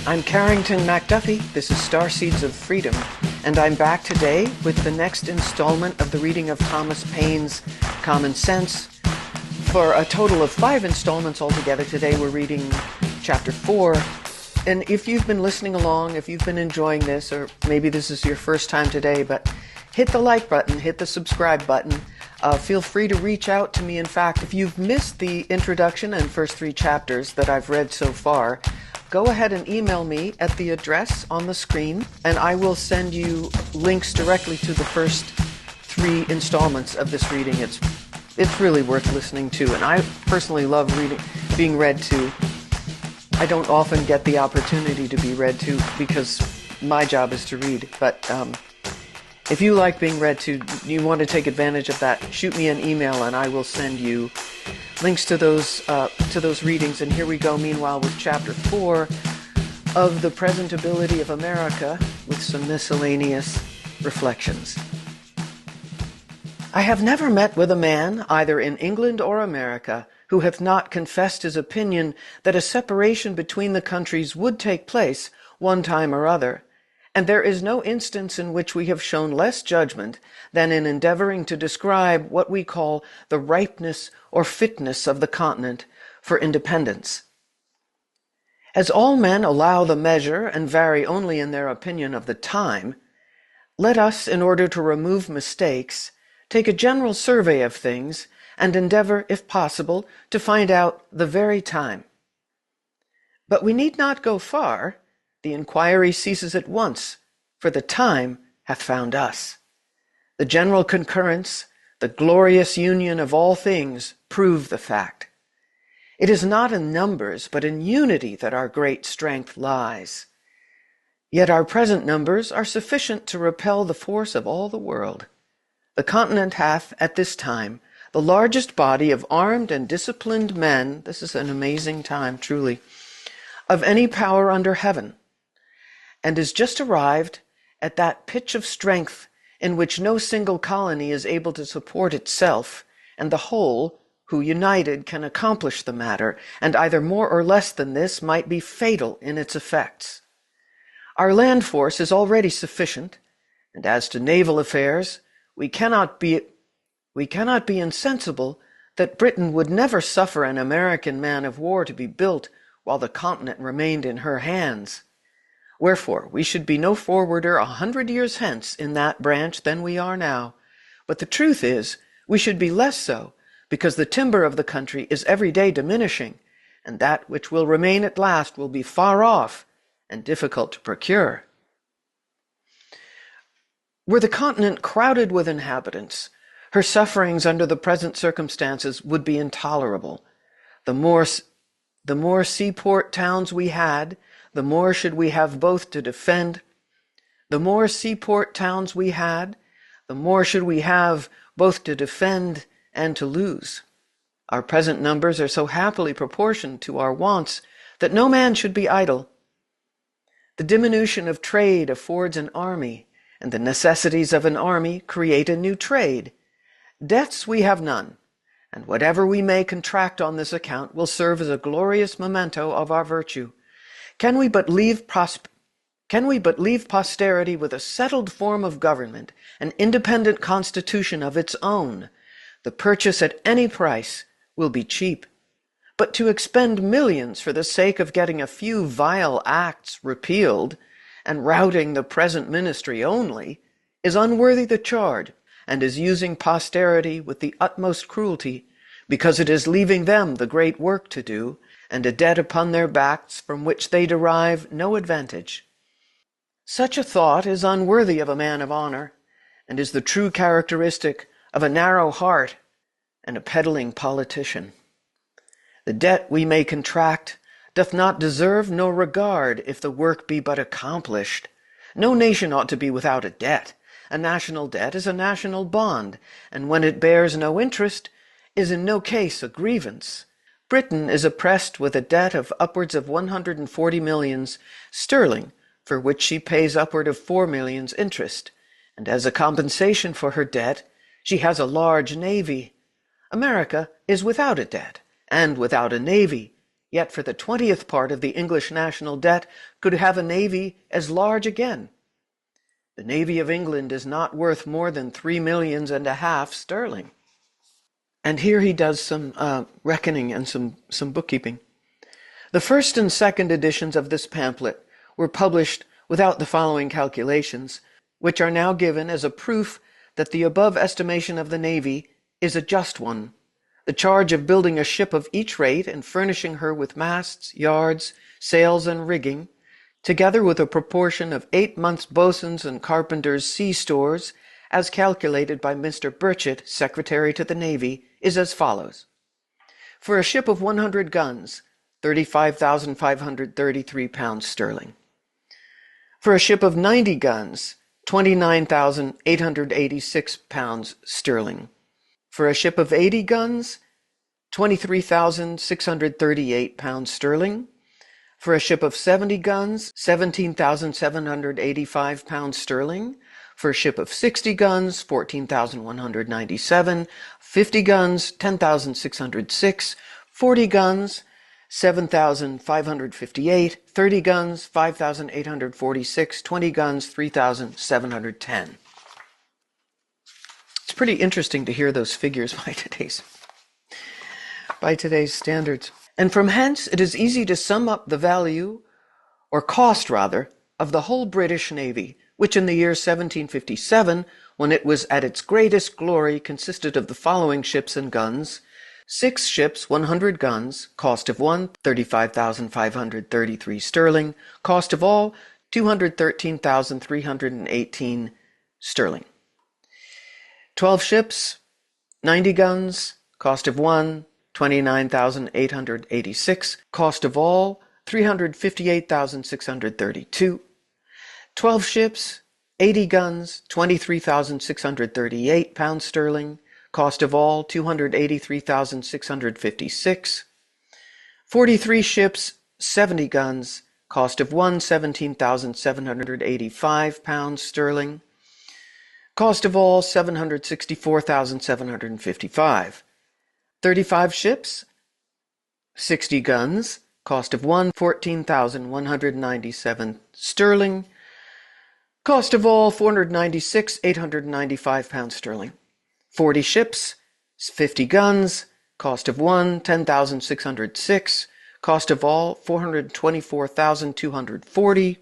I'm Carrington MacDuffie. This is Starseeds of Freedom, and I'm back today with the next installment of the reading of Thomas Paine's Common Sense. For a total of 5 installments altogether, today we're reading Chapter 4. And if you've been listening along, if you've been enjoying this, or maybe this is your first time today, but hit the like button, hit the subscribe button. Feel free to reach out to me. In fact, if you've missed the introduction and first 3 chapters that I've read so far, go ahead and email me at the address on the screen, and I will send you links directly to the first 3 installments of this reading. It's really worth listening to, and I personally love being read to. I don't often get the opportunity to be read to because my job is to read, but if you like being read to, you want to take advantage of that, shoot me an email and I will send you links to those readings. And here we go, meanwhile, with Chapter 4 of The Presentability of America, with some miscellaneous reflections. I have never met with a man, either in England or America, who hath not confessed his opinion that a separation between the countries would take place one time or other. And there is no instance in which we have shown less judgment than in endeavoring to describe what we call the ripeness or fitness of the continent for independence. As all men allow the measure and vary only in their opinion of the time, let us, in order to remove mistakes, take a general survey of things and endeavor, if possible, to find out the very time. But we need not go far. The inquiry ceases at once, for the time hath found us. The general concurrence, the glorious union of all things, prove the fact. It is not in numbers, but in unity that our great strength lies. Yet our present numbers are sufficient to repel the force of all the world. The continent hath, at this time, the largest body of armed and disciplined men, this is an amazing time, truly, of any power under heaven, and is just arrived at that pitch of strength in which no single colony is able to support itself, and the whole, who united can accomplish the matter, and either more or less than this might be fatal in its effects. Our land force is already sufficient, and as to naval affairs, we cannot be insensible that Britain would never suffer an American man of war to be built while the continent remained in her hands. Wherefore, we should be no forwarder 100 years hence in that branch than we are now. But the truth is, we should be less so, because the timber of the country is every day diminishing, and that which will remain at last will be far off and difficult to procure. Were the continent crowded with inhabitants, her sufferings under the present circumstances would be intolerable. The more seaport towns we had, the more should we have both to defend. The more seaport towns we had, the more should we have both to defend and to lose. Our present numbers are so happily proportioned to our wants that no man should be idle. The diminution of trade affords an army, and the necessities of an army create a new trade. Debts we have none, and whatever we may contract on this account will serve as a glorious memento of our virtue. Can we but leave posterity with a settled form of government, an independent constitution of its own, the purchase at any price will be cheap. But to expend millions for the sake of getting a few vile acts repealed, and routing the present ministry only, is unworthy the charge, and is using posterity with the utmost cruelty, because it is leaving them the great work to do, and a debt upon their backs from which they derive no advantage. Such a thought is unworthy of a man of honor, and is the true characteristic of a narrow heart and a peddling politician. The debt we may contract doth not deserve no regard if the work be but accomplished. No nation ought to be without a debt. A national debt is a national bond, and when it bears no interest, is in no case a grievance. Britain is oppressed with a debt of upwards of 140 millions sterling, for which she pays upward of 4 millions interest, and as a compensation for her debt, she has a large navy. America is without a debt, and without a navy, yet for the 20th part of the English national debt could have a navy as large again. The Navy of England is not worth more than 3 millions and a half sterling. And here he does some reckoning and some bookkeeping. The first and second editions of this pamphlet were published without the following calculations, which are now given as a proof that the above estimation of the Navy is a just one. The charge of building a ship of each rate and furnishing her with masts, yards, sails, and rigging, together with a proportion of 8 months' boatswains' and carpenters' sea stores, as calculated by Mr. Burchett, Secretary to the Navy, is as follows. For a ship of 100 guns, 35,533 pounds sterling. For a ship of 90 guns, 29,886 pounds sterling. For a ship of 80 guns, 23,638 pounds sterling. For a ship of 70 guns, 17,785 pounds sterling. For a ship of 60 guns, 14,197. 50 guns, 10,606. 40 guns, 7,558. 30 guns, 5,846. 20 guns, 3,710. It's pretty interesting to hear those figures by today's standards. And from hence it is easy to sum up the value, or cost rather, of the whole British Navy, which in the year 1757, when it was at its greatest glory, consisted of the following ships and guns: 6 ships, 100 guns, cost of one, 35,533 sterling, cost of all, 213,318 sterling. 12 ships, 90 guns, cost of one, 29,886, cost of all, 358,632. 12 ships, 80 guns, 23,638 pounds sterling, cost of all, 283,656. 43 ships, 70 guns, cost of one, 17,785 pounds sterling, cost of all, 764,755. 35 ships, 60 guns, cost of one, 14,197 sterling, cost of all, 496,895 pounds sterling. 40 ships, 50 guns, cost of one, 10,606, cost of all, 424,240.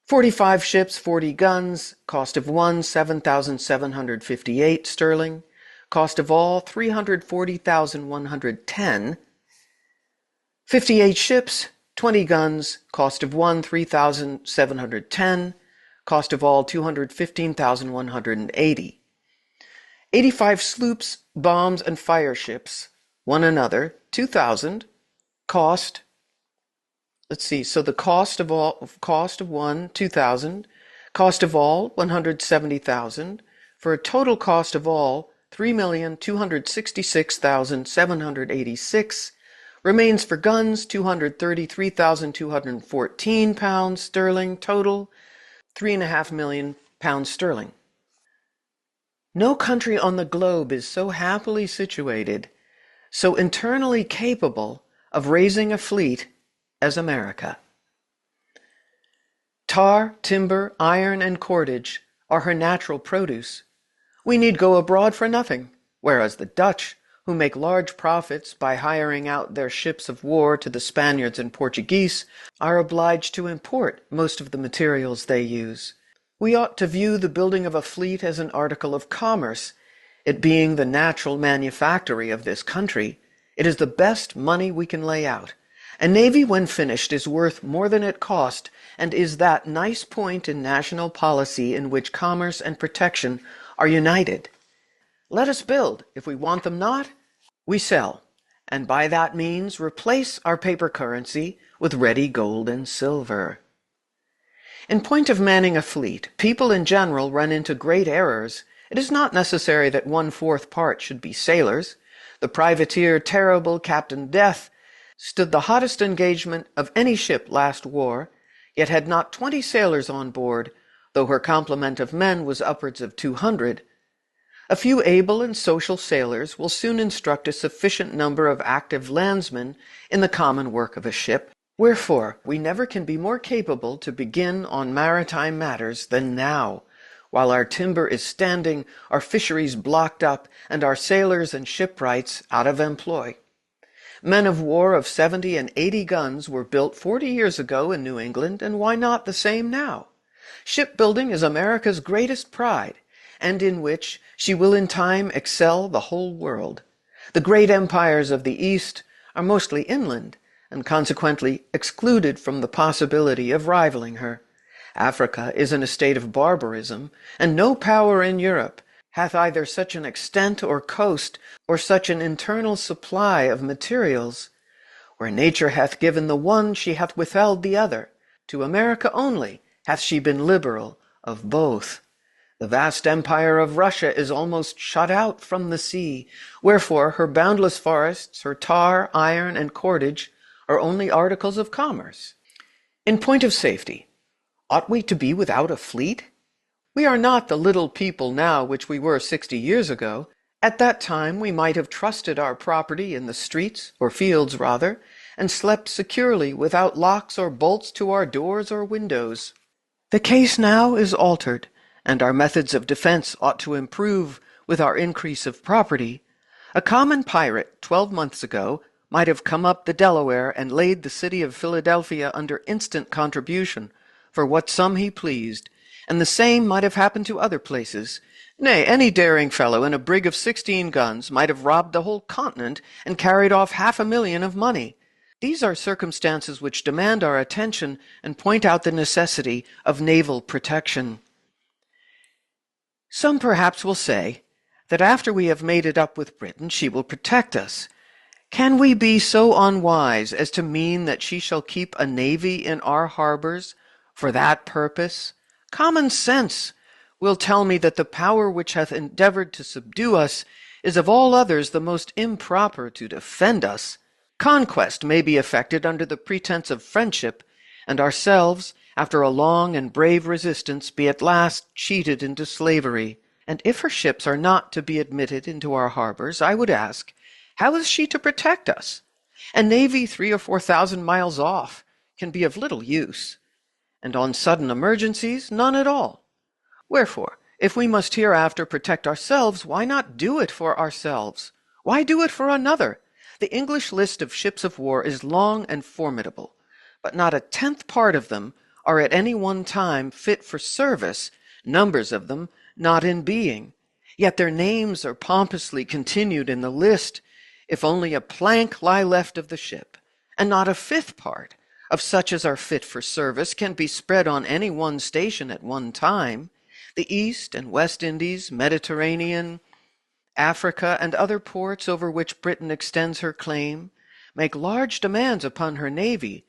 45 ships, 40 guns, cost of one, 7,758 sterling, cost of all, 340,110. 58 ships, 20 guns, cost of one, 3,710, cost of all, 215,180. 85 sloops, bombs, and fire ships, one another, 2,000, cost, so the cost of one, 2,000, cost of all, 170,000, for a total cost of all, 3,266,786, remains for guns, 233,214 pounds sterling, total, 3.5 million pounds sterling. No country on the globe is so happily situated, so internally capable of raising a fleet as America. Tar, timber, iron, and cordage are her natural produce. We need go abroad for nothing, whereas the Dutch, who make large profits by hiring out their ships of war to the Spaniards and Portuguese, are obliged to import most of the materials they use. We ought to view the building of a fleet as an article of commerce. It being the natural manufactory of this country, it is the best money we can lay out. A navy, when finished, is worth more than it cost, and is that nice point in national policy in which commerce and protection are united. Let us build. If we want them not, we sell, and by that means replace our paper currency with ready gold and silver. In point of manning a fleet, people in general run into great errors. It is not necessary that 1/4 part should be sailors. The privateer Terrible, Captain Death, stood the hottest engagement of any ship last war, yet had not 20 sailors on board, though her complement of men was upwards of 200. A few able and social sailors will soon instruct a sufficient number of active landsmen in the common work of a ship, wherefore we never can be more capable to begin on maritime matters than now, while our timber is standing, our fisheries blocked up, and our sailors and shipwrights out of employ. Men of war of 70 and 80 guns were built 40 years ago in New England, and why not the same now? Shipbuilding is America's greatest pride, and in which she will in time excel the whole world. The great empires of the East are mostly inland, and consequently excluded from the possibility of rivaling her. Africa is in a state of barbarism, and no power in Europe hath either such an extent or coast, or such an internal supply of materials. Where nature hath given the one, she hath withheld the other. To America only hath she been liberal of both. The vast empire of Russia is almost shut out from the sea, wherefore her boundless forests, her tar, iron, and cordage are only articles of commerce. In point of safety, ought we to be without a fleet? We are not the little people now which we were 60 years ago. At that time we might have trusted our property in the streets, or fields rather, and slept securely without locks or bolts to our doors or windows. The case now is altered, and our methods of defense ought to improve with our increase of property. A common pirate 12 months ago might have come up the Delaware and laid the city of Philadelphia under instant contribution for what sum he pleased, and the same might have happened to other places. Nay, any daring fellow in a brig of 16 guns might have robbed the whole continent and carried off $500,000 of money. These are circumstances which demand our attention and point out the necessity of naval protection. Some perhaps will say that after we have made it up with Britain, she will protect us. Can we be so unwise as to mean that she shall keep a navy in our harbors for that purpose? Common sense will tell me that the power which hath endeavored to subdue us is of all others the most improper to defend us. Conquest may be effected under the pretense of friendship, and ourselves, after a long and brave resistance, be at last cheated into slavery. And if her ships are not to be admitted into our harbors, I would ask, how is she to protect us? A navy 3,000 or 4,000 miles off can be of little use, and on sudden emergencies, none at all. Wherefore, if we must hereafter protect ourselves, why not do it for ourselves? Why do it for another? The English list of ships of war is long and formidable, but not a 10th part of them are at any one time fit for service, numbers of them not in being. Yet their names are pompously continued in the list, if only a plank lie left of the ship, and not a 5th part of such as are fit for service can be spread on any one station at one time. The East and West Indies, Mediterranean, Africa, and other ports over which Britain extends her claim make large demands upon her navy.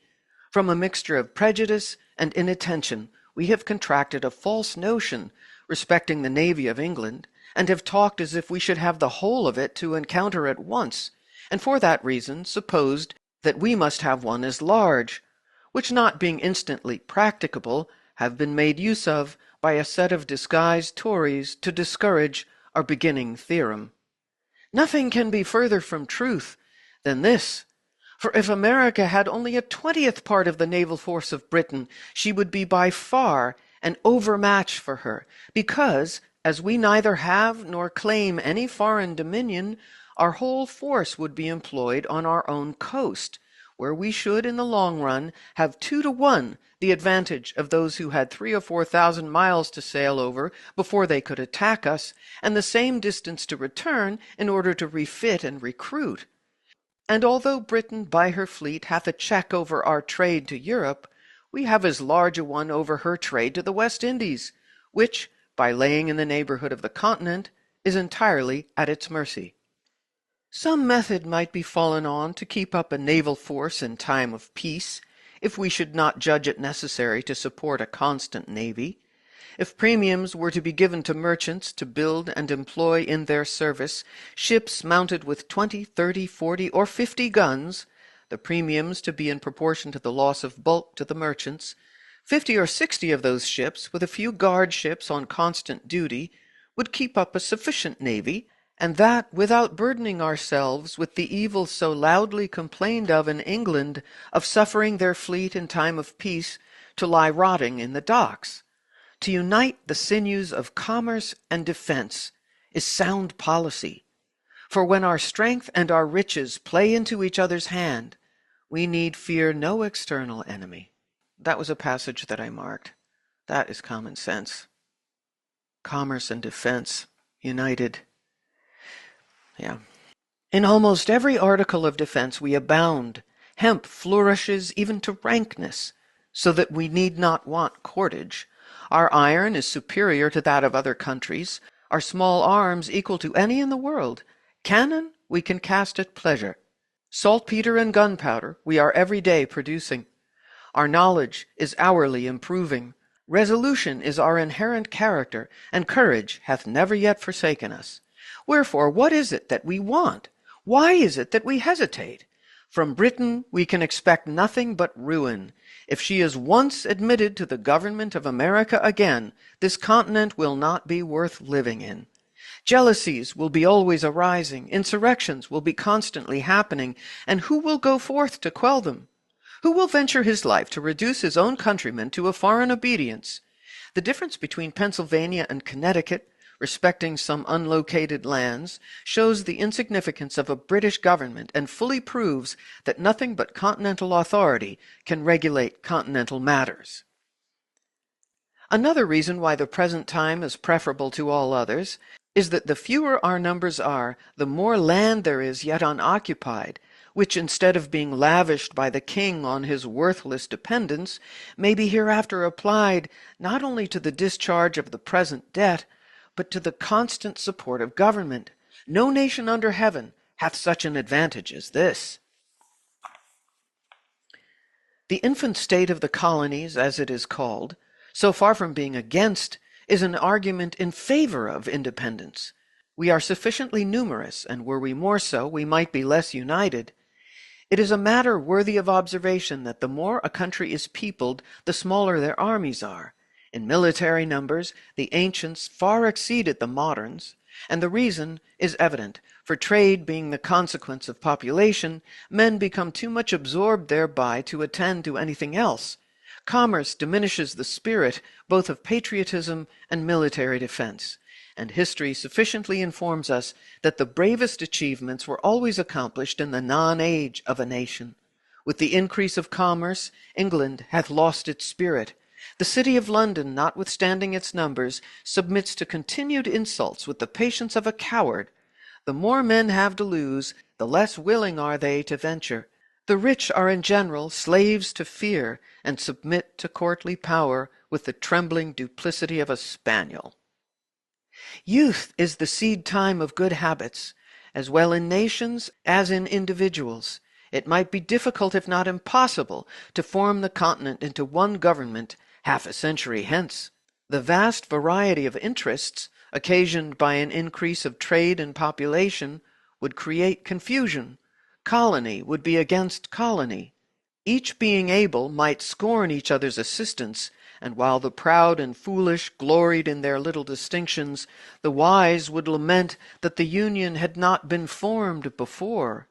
From a mixture of prejudice and inattention, we have contracted a false notion respecting the navy of England, and have talked as if we should have the whole of it to encounter at once, and for that reason supposed that we must have one as large, which not being instantly practicable, have been made use of by a set of disguised Tories to discourage our beginning theorem. Nothing can be further from truth than this, for if America had only a 20th part of the naval force of Britain, she would be by far an overmatch for her, because, as we neither have nor claim any foreign dominion, our whole force would be employed on our own coast, where we should in the long run have 2 to 1 the advantage of those who had 3,000 or 4,000 miles to sail over before they could attack us, and the same distance to return in order to refit and recruit. And although Britain by her fleet hath a check over our trade to Europe, we have as large a one over her trade to the West Indies, which, by laying in the neighborhood of the continent, is entirely at its mercy. Some method might be fallen on to keep up a naval force in time of peace, if we should not judge it necessary to support a constant navy. If premiums were to be given to merchants to build and employ in their service ships mounted with 20, 30, 40, or 50 guns, the premiums to be in proportion to the loss of bulk to the merchants, 50 or 60 of those ships, with a few guard ships on constant duty, would keep up a sufficient navy, and that without burdening ourselves with the evil so loudly complained of in England of suffering their fleet in time of peace to lie rotting in the docks. To unite the sinews of commerce and defense is sound policy, for when our strength and our riches play into each other's hand, we need fear no external enemy. That was a passage that I marked. That is common sense. Commerce and defense united. Yeah. In almost every article of defense we abound. Hemp flourishes even to rankness, so that we need not want cordage. Our iron is superior to that of other countries, our small arms equal to any in the world. Cannon we can cast at pleasure. Saltpeter and gunpowder we are every day producing. Our knowledge is hourly improving. Resolution is our inherent character, and courage hath never yet forsaken us. Wherefore, what is it that we want? Why is it that we hesitate? From Britain we can expect nothing but ruin. If she is once admitted to the government of America again, this continent will not be worth living in. Jealousies will be always arising, insurrections will be constantly happening, and who will go forth to quell them? Who will venture his life to reduce his own countrymen to a foreign obedience? The difference between Pennsylvania and Connecticut, respecting some unlocated lands, shows the insignificance of a British government and fully proves that nothing but continental authority can regulate continental matters. Another reason why the present time is preferable to all others is that the fewer our numbers are, the more land there is yet unoccupied, which instead of being lavished by the king on his worthless dependents, may be hereafter applied not only to the discharge of the present debt, but to the constant support of government. No nation under heaven hath such an advantage as this. The infant state of the colonies, as it is called, so far from being against, is an argument in favor of independence. We are sufficiently numerous, and were we more so, we might be less united. It is a matter worthy of observation that the more a country is peopled, the smaller their armies are. In military numbers, the ancients far exceeded the moderns, and the reason is evident, for trade being the consequence of population, men become too much absorbed thereby to attend to anything else. Commerce diminishes the spirit both of patriotism and military defense, and history sufficiently informs us that the bravest achievements were always accomplished in the non-age of a nation. With the increase of commerce, England hath lost its spirit. The city of London, notwithstanding its numbers, submits to continued insults with the patience of a coward. The more men have to lose, the less willing are they to venture. The rich are in general slaves to fear, and submit to courtly power with the trembling duplicity of a spaniel. Youth is the seed time of good habits, as well in nations as in individuals. It might be difficult, if not impossible, to form the continent into one government half a century hence. The vast variety of interests, occasioned by an increase of trade and population, would create confusion. Colony would be against colony. Each being able might scorn each other's assistance, and while the proud and foolish gloried in their little distinctions, the wise would lament that the union had not been formed before.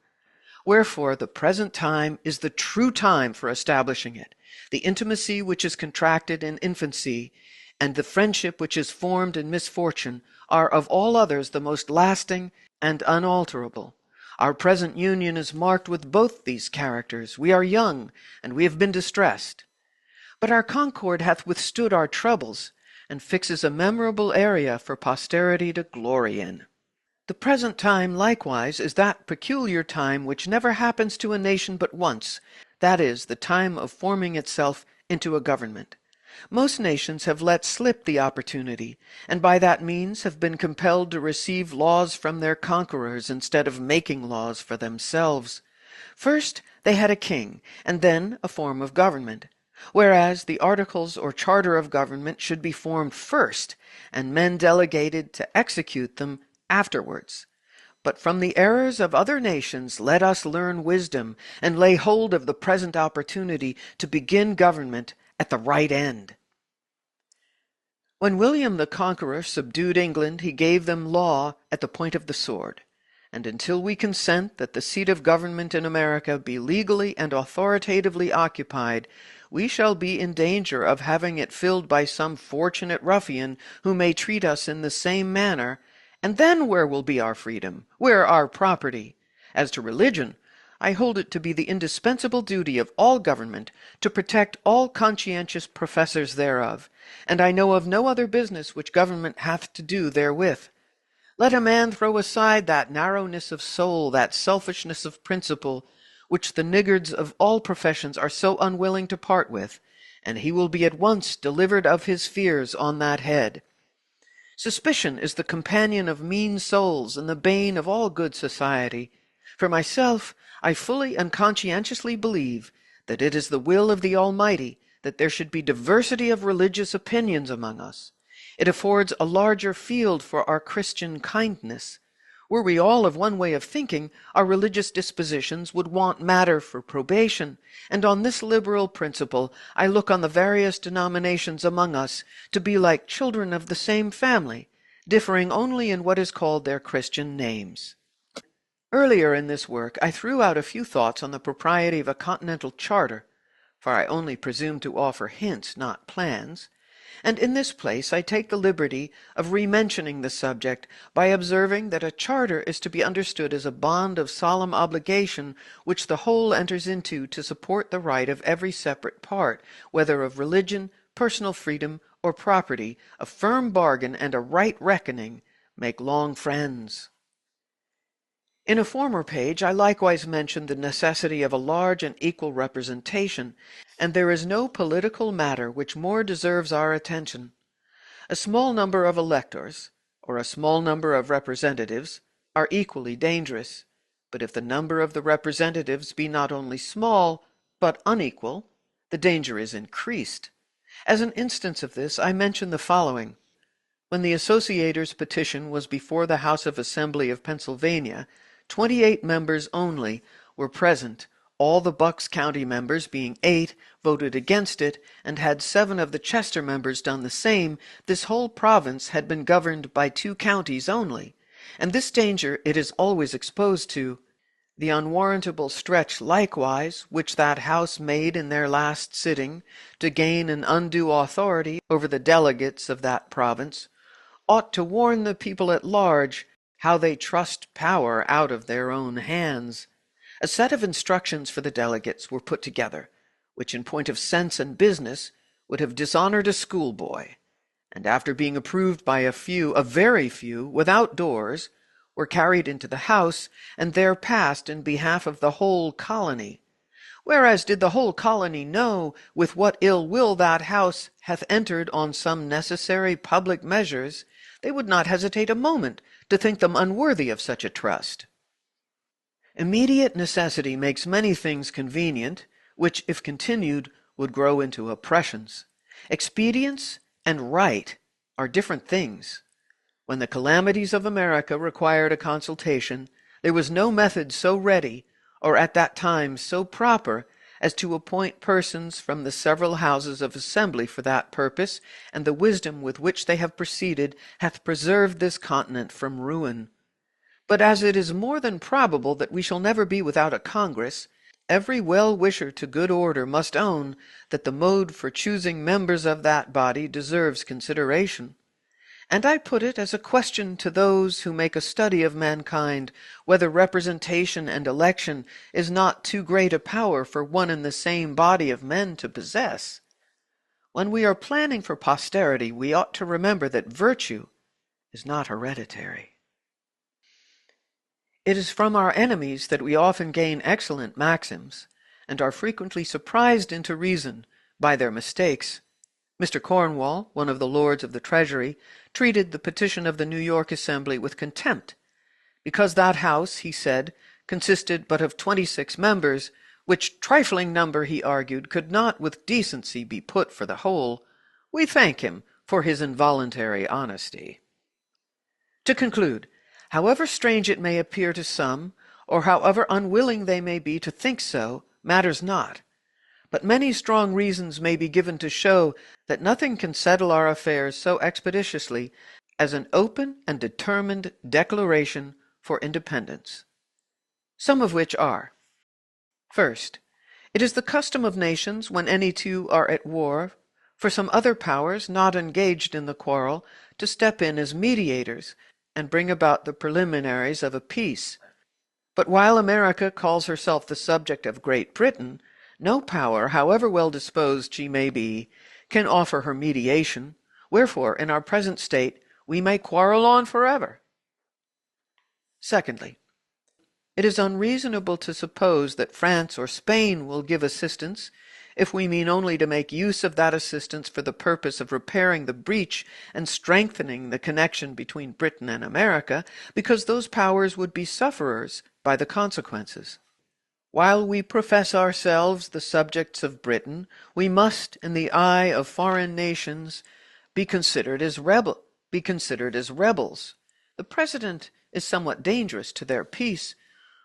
Wherefore the present time is the true time for establishing it. The intimacy which is contracted in infancy, and the friendship which is formed in misfortune, are of all others the most lasting and unalterable. Our present union is marked with both these characters. We are young, and we have been distressed. But our concord hath withstood our troubles, and fixes a memorable area for posterity to glory in. The present time likewise is that peculiar time which never happens to a nation but once, that is, the time of forming itself into a government. Most nations have let slip the opportunity, and by that means have been compelled to receive laws from their conquerors instead of making laws for themselves. First they had a king, and then a form of government, whereas the articles or charter of government should be formed first, and men delegated to execute them afterwards. But from the errors of other nations let us learn wisdom, and lay hold of the present opportunity to begin government at the right end. When William the Conqueror subdued England, he gave them law at the point of the sword. And until we consent that the seat of government in America be legally and authoritatively occupied, we shall be in danger of having it filled by some fortunate ruffian who may treat us in the same manner, and then where will be our freedom? Where our property? As to religion, I hold it to be the indispensable duty of all government to protect all conscientious professors thereof, and I know of no other business which government hath to do therewith. Let a man throw aside that narrowness of soul, that selfishness of principle, which the niggards of all professions are so unwilling to part with, and he will be at once delivered of his fears on that head. Suspicion is the companion of mean souls and the bane of all good society. For myself, I fully and conscientiously believe that it is the will of the Almighty that there should be diversity of religious opinions among us. It affords a larger field for our Christian kindness. Were we all of one way of thinking, our religious dispositions would want matter for probation, and on this liberal principle I look on the various denominations among us to be like children of the same family, differing only in what is called their Christian names. Earlier in this work I threw out a few thoughts on the propriety of a continental charter, for I only presume to offer hints, not plans, and in this place I take the liberty of re-mentioning the subject by observing that a charter is to be understood as a bond of solemn obligation which the whole enters into to support the right of every separate part, whether of religion, personal freedom, or property. A firm bargain and a right reckoning make long friends. In a former page I likewise mentioned the necessity of a large and equal representation, and there is no political matter which more deserves our attention. A small number of electors, or a small number of representatives, are equally dangerous, but if the number of the representatives be not only small, but unequal, the danger is increased. As an instance of this, I mention the following. When the Associators' petition was before the House of Assembly of Pennsylvania, 28 members only were present. All the Bucks County members, being 8, voted against it, and had 7 of the Chester members done the same, this whole province had been governed by 2 counties only, and this danger it is always exposed to. The unwarrantable stretch likewise, which that House made in their last sitting, to gain an undue authority over the delegates of that province, ought to warn the people at large how they trust power out of their own hands. A set of instructions for the delegates were put together, which in point of sense and business would have dishonored a schoolboy, and after being approved by a very few, without doors, were carried into the House, and there passed in behalf of the whole colony. Whereas did the whole colony know with what ill will that House hath entered on some necessary public measures, they would not hesitate a moment to think them unworthy of such a trust. Immediate necessity makes many things convenient, which, if continued, would grow into oppressions. Expedience and right are different things. When the calamities of America required a consultation, there was no method so ready, or at that time so proper, as to appoint persons from the several houses of assembly for that purpose, and the wisdom with which they have proceeded hath preserved this continent from ruin. But as it is more than probable that we shall never be without a Congress, every well-wisher to good order must own that the mode for choosing members of that body deserves consideration. And I put it as a question to those who make a study of mankind, whether representation and election is not too great a power for one and the same body of men to possess. When we are planning for posterity, we ought to remember that virtue is not hereditary. It is from our enemies that we often gain excellent maxims, and are frequently surprised into reason by their mistakes. Mr. Cornwall, one of the Lords of the Treasury, treated the petition of the New York Assembly with contempt, because that House, he said, consisted but of 26 members, which trifling number, he argued, could not with decency be put for the whole. We thank him for his involuntary honesty. To conclude, however strange it may appear to some, or however unwilling they may be to think so, matters not. But many strong reasons may be given to show that nothing can settle our affairs so expeditiously as an open and determined declaration for independence. Some of which are: First, it is the custom of nations, when any two are at war, for some other powers not engaged in the quarrel to step in as mediators and bring about the preliminaries of a peace. But while America calls herself the subject of Great Britain, no power, however well disposed she may be, can offer her mediation. Wherefore, in our present state, we may quarrel on forever. Secondly, it is unreasonable to suppose that France or Spain will give assistance, if we mean only to make use of that assistance for the purpose of repairing the breach and strengthening the connection between Britain and America, because those powers would be sufferers by the consequences. While we profess ourselves the subjects of Britain, we must, in the eye of foreign nations, be considered as rebels. The precedent is somewhat dangerous to their peace,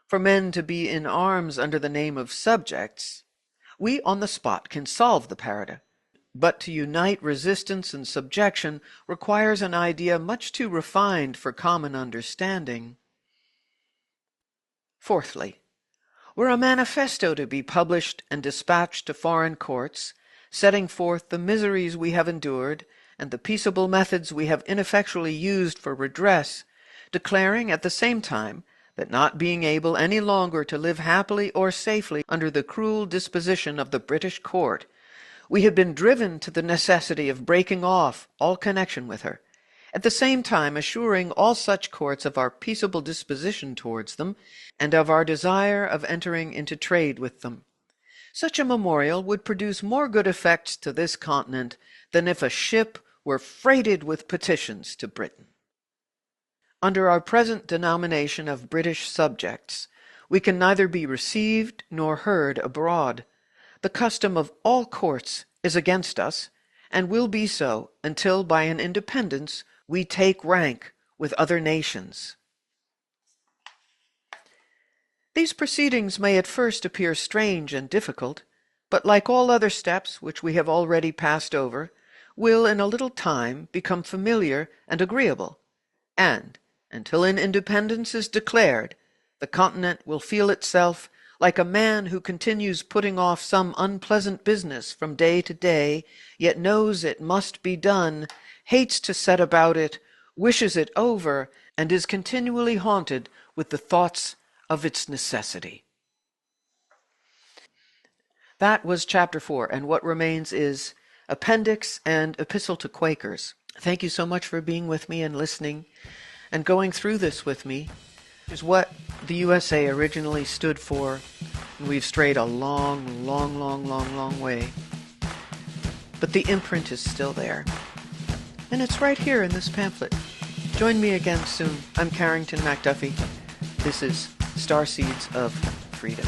for men to be in arms under the name of subjects. We on the spot can solve the paradox, but to unite resistance and subjection requires an idea much too refined for common understanding. Fourthly, were a manifesto to be published and dispatched to foreign courts, setting forth the miseries we have endured and the peaceable methods we have ineffectually used for redress, declaring at the same time that not being able any longer to live happily or safely under the cruel disposition of the British court, we had been driven to the necessity of breaking off all connection with her, at the same time assuring all such courts of our peaceable disposition towards them, and of our desire of entering into trade with them. Such a memorial would produce more good effects to this continent than if a ship were freighted with petitions to Britain. Under our present denomination of British subjects, we can neither be received nor heard abroad. The custom of all courts is against us, and will be so until by an independence we take rank with other nations. These proceedings may at first appear strange and difficult, but like all other steps which we have already passed over, will in a little time become familiar and agreeable, and until an independence is declared, the continent will feel itself like a man who continues putting off some unpleasant business from day to day, yet knows it must be done, hates to set about it, wishes it over, and is continually haunted with the thoughts of its necessity. That was Chapter 4, and what remains is Appendix and Epistle to Quakers. Thank you so much for being with me and listening and going through this with me. Is what the USA originally stood for, and we've strayed a long way. But the imprint is still there, and it's right here in this pamphlet. Join me again soon. I'm Carrington McDuffie. This is Starseeds of Freedom.